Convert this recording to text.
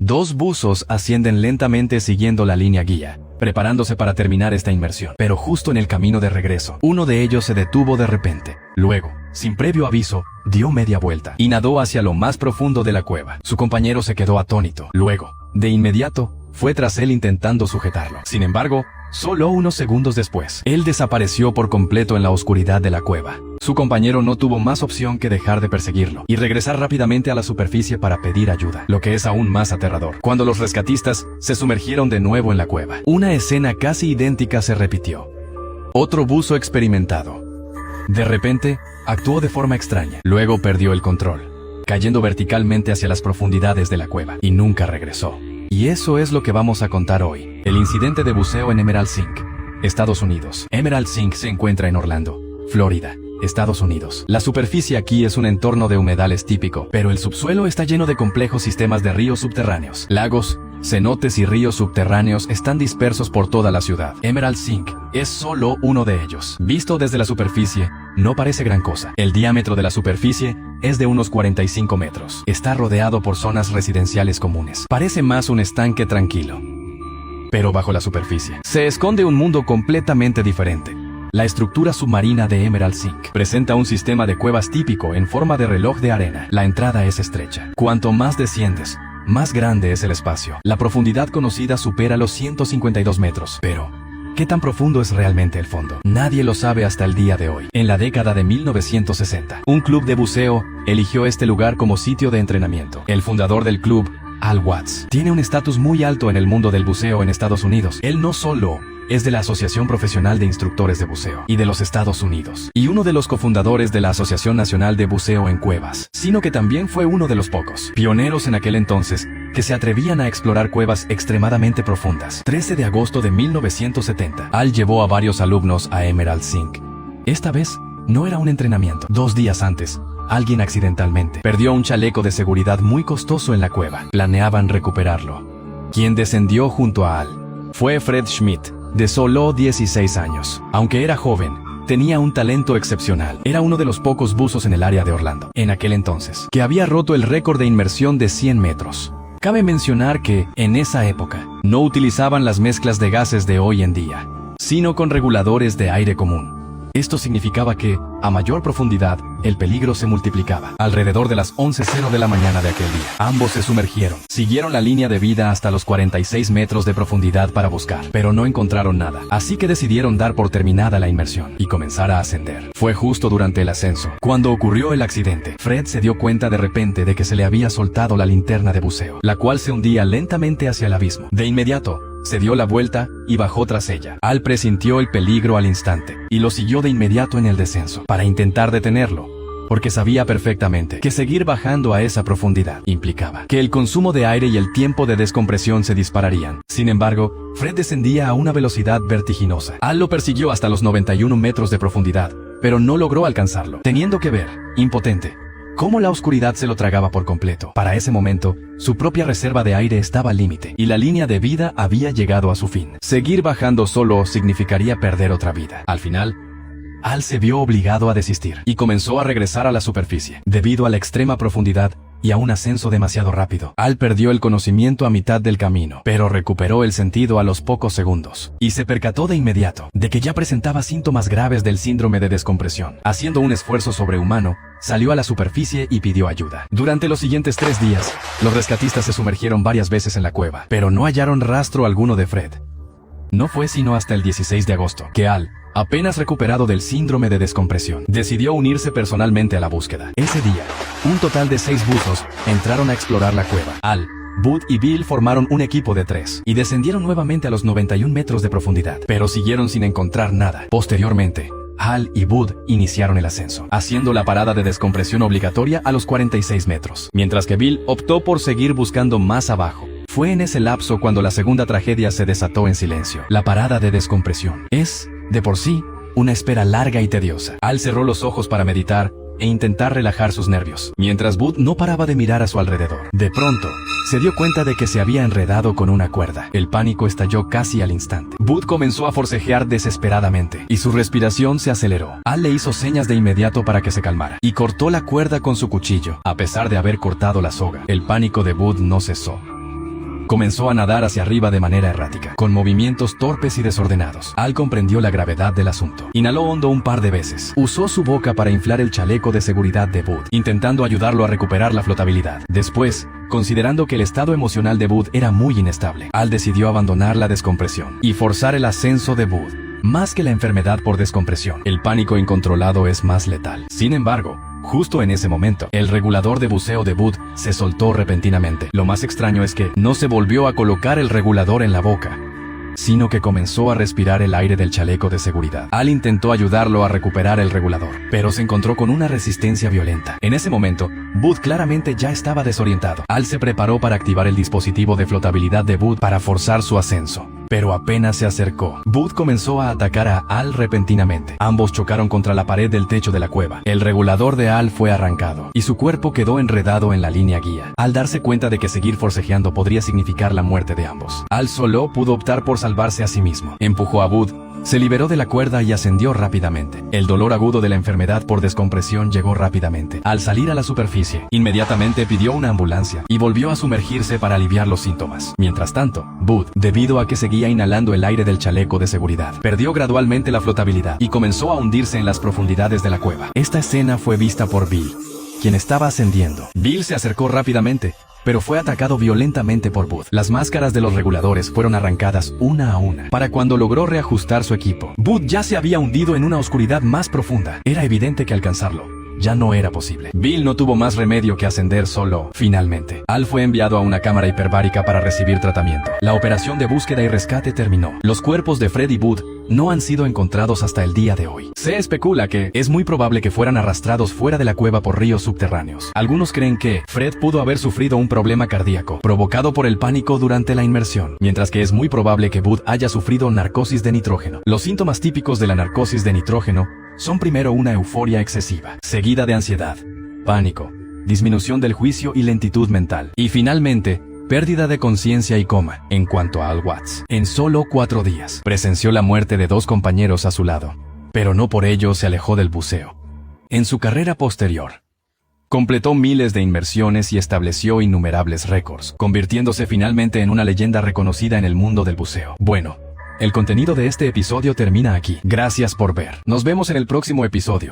Dos buzos ascienden lentamente siguiendo la línea guía, preparándose para terminar esta inmersión. Pero justo en el camino de regreso, uno de ellos se detuvo de repente. Luego, sin previo aviso, dio media vuelta y nadó hacia lo más profundo de la cueva. Su compañero se quedó atónito. Luego, de inmediato, fue tras él intentando sujetarlo. Sin embargo, solo unos segundos después, él desapareció por completo en la oscuridad de la cueva. Su compañero no tuvo más opción que dejar de perseguirlo y regresar rápidamente a la superficie para pedir ayuda, lo que es aún más aterrador. Cuando los rescatistas se sumergieron de nuevo en la cueva, una escena casi idéntica se repitió. Otro buzo experimentado, de repente, actuó de forma extraña. Luego perdió el control, cayendo verticalmente hacia las profundidades de la cueva, y nunca regresó. Y eso es lo que vamos a contar hoy. El incidente de buceo en Emerald Zinc, Estados Unidos. Emerald Zinc se encuentra en Orlando, Florida, Estados Unidos. La superficie aquí es un entorno de humedales típico, pero el subsuelo está lleno de complejos sistemas de ríos subterráneos. Lagos, cenotes y ríos subterráneos están dispersos por toda la ciudad. Emerald Zinc es solo uno de ellos. Visto desde la superficie, no parece gran cosa. El diámetro de la superficie es de unos 45 metros. Está rodeado por zonas residenciales comunes. Parece más un estanque tranquilo. Pero bajo la superficie se esconde un mundo completamente diferente. La estructura submarina de Emerald Zinc presenta un sistema de cuevas típico en forma de reloj de arena. La entrada es estrecha. Cuanto más desciendes, más grande es el espacio. La profundidad conocida supera los 152 metros. Pero, ¿qué tan profundo es realmente el fondo? Nadie lo sabe hasta el día de hoy. En la década de 1960, un club de buceo eligió este lugar como sitio de entrenamiento. El fundador del club, Al Watts, tiene un estatus muy alto en el mundo del buceo en Estados Unidos. Él no solo es de la Asociación Profesional de Instructores de Buceo y de los Estados Unidos, y uno de los cofundadores de la Asociación Nacional de Buceo en Cuevas, sino que también fue uno de los pocos pioneros en aquel entonces que se atrevían a explorar cuevas extremadamente profundas. 13 de agosto de 1970, Al llevó a varios alumnos a Emerald Zinc. Esta vez, no era un entrenamiento. 2 días antes, alguien accidentalmente perdió un chaleco de seguridad muy costoso en la cueva. Planeaban recuperarlo. Quien descendió junto a Al fue Fred Schmidt, de solo 16 años. Aunque era joven, tenía un talento excepcional. Era uno de los pocos buzos en el área de Orlando, en aquel entonces, que había roto el récord de inmersión de 100 metros. Cabe mencionar que, en esa época, no utilizaban las mezclas de gases de hoy en día, sino con reguladores de aire común. Esto significaba que, a mayor profundidad, el peligro se multiplicaba. Alrededor de las 11:00 de la mañana de aquel día, ambos se sumergieron. Siguieron la línea de vida hasta los 46 metros de profundidad para buscar, pero no encontraron nada. Así que decidieron dar por terminada la inmersión y comenzar a ascender. Fue justo durante el ascenso, cuando ocurrió el accidente. Fred se dio cuenta de repente de que se le había soltado la linterna de buceo, la cual se hundía lentamente hacia el abismo. De inmediato, se dio la vuelta y bajó tras ella. Al presintió el peligro al instante y lo siguió de inmediato en el descenso para intentar detenerlo, porque sabía perfectamente que seguir bajando a esa profundidad implicaba que el consumo de aire y el tiempo de descompresión se dispararían. Sin embargo, Fred descendía a una velocidad vertiginosa. Al lo persiguió hasta los 91 metros de profundidad, pero no logró alcanzarlo, teniendo que ver, impotente, cómo la oscuridad se lo tragaba por completo. Para ese momento, su propia reserva de aire estaba al límite, y la línea de vida había llegado a su fin. Seguir bajando solo significaría perder otra vida. Al final, Al se vio obligado a desistir, y comenzó a regresar a la superficie. Debido a la extrema profundidad y a un ascenso demasiado rápido, Al perdió el conocimiento a mitad del camino, pero recuperó el sentido a los pocos segundos, y se percató de inmediato de que ya presentaba síntomas graves del síndrome de descompresión. Haciendo un esfuerzo sobrehumano, salió a la superficie y pidió ayuda. Durante los siguientes 3 días, los rescatistas se sumergieron varias veces en la cueva, pero no hallaron rastro alguno de Fred. No fue sino hasta el 16 de agosto que Al, apenas recuperado del síndrome de descompresión, decidió unirse personalmente a la búsqueda. Ese día, un total de 6 buzos entraron a explorar la cueva. Al, Bud y Bill formaron un equipo de 3 y descendieron nuevamente a los 91 metros de profundidad, pero siguieron sin encontrar nada. Posteriormente, Al y Bud iniciaron el ascenso, haciendo la parada de descompresión obligatoria a los 46 metros, mientras que Bill optó por seguir buscando más abajo. Fue en ese lapso cuando la segunda tragedia se desató en silencio. La parada de descompresión es, de por sí, una espera larga y tediosa. Al cerró los ojos para meditar e intentar relajar sus nervios, mientras Bud no paraba de mirar a su alrededor. De pronto, se dio cuenta de que se había enredado con una cuerda. El pánico estalló casi al instante. Bud comenzó a forcejear desesperadamente, y su respiración se aceleró. Al le hizo señas de inmediato para que se calmara, y cortó la cuerda con su cuchillo. A pesar de haber cortado la soga, el pánico de Bud no cesó. comenzó a nadar hacia arriba de manera errática, con movimientos torpes y desordenados. Al comprendió la gravedad del asunto. Inhaló hondo un par de veces. Usó su boca para inflar el chaleco de seguridad de Bud, intentando ayudarlo a recuperar la flotabilidad. Después, considerando que el estado emocional de Bud era muy inestable, Al decidió abandonar la descompresión y forzar el ascenso de Bud. Más que la enfermedad por descompresión, el pánico incontrolado es más letal. Sin embargo, justo en ese momento, el regulador de buceo de Bud se soltó repentinamente. Lo más extraño es que no se volvió a colocar el regulador en la boca, sino que comenzó a respirar el aire del chaleco de seguridad. Al intentó ayudarlo a recuperar el regulador, pero se encontró con una resistencia violenta. En ese momento, Bud claramente ya estaba desorientado. Al se preparó para activar el dispositivo de flotabilidad de Bud para forzar su ascenso. Pero apenas se acercó, Bud comenzó a atacar a Al repentinamente. Ambos chocaron contra la pared del techo de la cueva. El regulador de Al fue arrancado, y su cuerpo quedó enredado en la línea guía. Al darse cuenta de que seguir forcejeando podría significar la muerte de ambos, Al solo pudo optar por salvarse a sí mismo. Empujó a Bud, se liberó de la cuerda y ascendió rápidamente. El dolor agudo de la enfermedad por descompresión llegó rápidamente. Al salir a la superficie, inmediatamente pidió una ambulancia y volvió a sumergirse para aliviar los síntomas. Mientras tanto, Bud, debido a que seguía inhalando el aire del chaleco de seguridad, perdió gradualmente la flotabilidad y comenzó a hundirse en las profundidades de la cueva. Esta escena fue vista por Bill, quien estaba ascendiendo. Bill se acercó rápidamente, pero fue atacado violentamente por Bud. Las máscaras de los reguladores fueron arrancadas una a una. Para cuando logró reajustar su equipo, Bud ya se había hundido en una oscuridad más profunda. Era evidente que alcanzarlo ya no era posible. Bill no tuvo más remedio que ascender solo. Finalmente, Al fue enviado a una cámara hiperbárica para recibir tratamiento. La operación de búsqueda y rescate terminó. Los cuerpos de Fred y Bud no han sido encontrados hasta el día de hoy. Se especula que es muy probable que fueran arrastrados fuera de la cueva por ríos subterráneos. Algunos creen que Fred pudo haber sufrido un problema cardíaco provocado por el pánico durante la inmersión, mientras que es muy probable que Bud haya sufrido narcosis de nitrógeno. Los síntomas típicos de la narcosis de nitrógeno son primero una euforia excesiva, seguida de ansiedad, pánico, disminución del juicio y lentitud mental, y finalmente, pérdida de conciencia y coma. En cuanto a Al Watts, en solo 4 días, presenció la muerte de 2 compañeros a su lado, pero no por ello se alejó del buceo. En su carrera posterior, completó miles de inmersiones y estableció innumerables récords, convirtiéndose finalmente en una leyenda reconocida en el mundo del buceo. Bueno, el contenido de este episodio termina aquí. Gracias por ver. Nos vemos en el próximo episodio.